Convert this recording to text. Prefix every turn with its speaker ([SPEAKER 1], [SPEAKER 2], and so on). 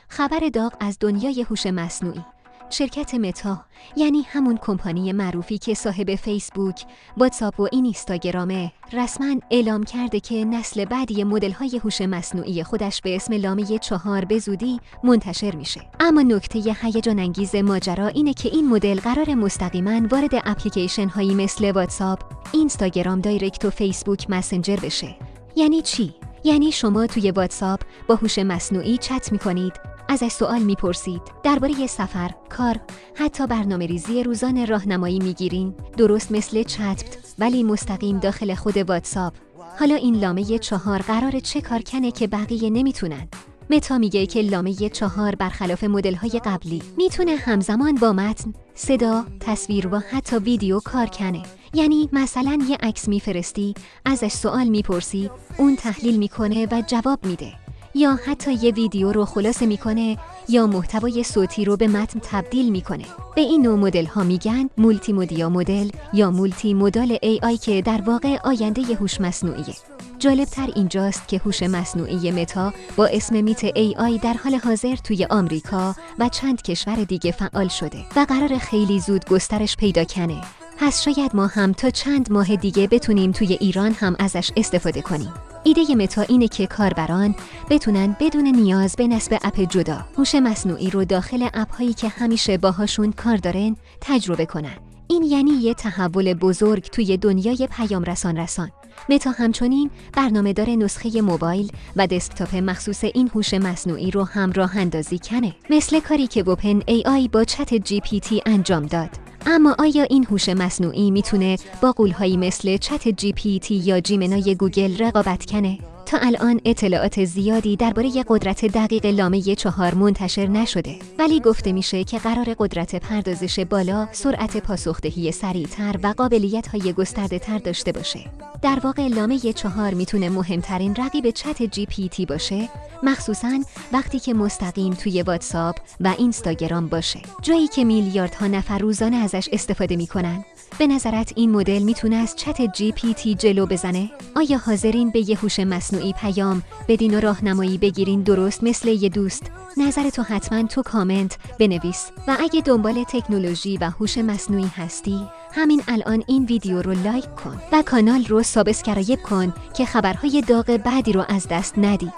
[SPEAKER 1] خبر داغ از دنیای هوش مصنوعی. شرکت متا، یعنی همون کمپانی معروفی که صاحب فیسبوک، واتساپ و اینستاگرامه، رسما اعلام کرده که نسل بعدی مدل‌های هوش مصنوعی خودش به اسم لامه 4 به زودی منتشر میشه. اما نکته هیجان انگیز ماجرا اینه که این مدل قرار مستقیما وارد اپلیکیشن هایی مثل واتساپ، اینستاگرام دایرکت و فیسبوک مسنجر بشه. یعنی چی؟ یعنی شما توی واتساپ با هوش مصنوعی چت میکنید، ازش سوال میپرسید، درباره سفر، کار، حتی برنامه‌ریزی روزانه راهنمایی میگیرین، درست مثل چت ولی مستقیم داخل خود واتساپ. حالا این لامه 4 قراره چه کار کنه که بقیه نمیتونن؟ متا میگه که لامه 4 برخلاف مدل‌های قبلی میتونه همزمان با متن، صدا، تصویر و حتی ویدیو کار کنه. یعنی مثلا یه عکس میفرستی، ازش سوال میپرسی، اون تحلیل میکنه و جواب میده. یا حتی یه ویدیو رو خلاصه میکنه یا محتوای صوتی رو به متن تبدیل میکنه. به این نوع مدل ها میگن مولتی مدیا مدل یا مولتی مودال AI که در واقع آینده هوش مصنوعیه. جالبتر اینجاست که هوش مصنوعی متا با اسم میت AI در حال حاضر توی آمریکا و چند کشور دیگه فعال شده و قرار خیلی زود گسترش پیدا کنه. پس شاید ما هم تا چند ماه دیگه بتونیم توی ایران هم ازش استفاده کنیم. ایده متا اینه که کاربران بتونن بدون نیاز به نصب اپ جدا هوش مصنوعی رو داخل اپ هایی که همیشه باهاشون کار دارن تجربه کنن. این یعنی یه تحول بزرگ توی دنیای پیام رسان. متا همچنین برنامه‌دار نسخه موبایل و دسکتاپ مخصوص این هوش مصنوعی رو هم راه اندازی کنه، مثل کاری که اوپن AI با چت GPT انجام داد. اما آیا این هوش مصنوعی میتونه با قولهایی مثل چت GPT یا جیمنای گوگل رقابت کنه؟ تا الان اطلاعات زیادی درباره قدرت دقیق لامه 4 منتشر نشده، ولی گفته میشه که قرار قدرت پردازش بالا، سرعت پاسخدهی سریعتر و قابلیت‌های گسترده‌تر داشته باشه. در واقع لامه 4 میتونه مهمترین رقیب چت GPT باشه، مخصوصاً وقتی که مستقیم توی واتساپ و اینستاگرام باشه، جایی که میلیاردها نفر روزانه ازش استفاده میکنن. به نظرت این مدل میتونه از چت GPT جلو بزنه؟ آیا حاضرین به یه هوش مصنوعی پیام بدین و راهنمایی بگیرین درست مثل یه دوست؟ نظرتو حتما تو کامنت بنویس و اگه دنبال تکنولوژی و هوش مصنوعی هستی، همین الان این ویدیو رو لایک کن و کانال رو سابسکرایب کن که خبرهای داغ بعدی رو از دست ندی.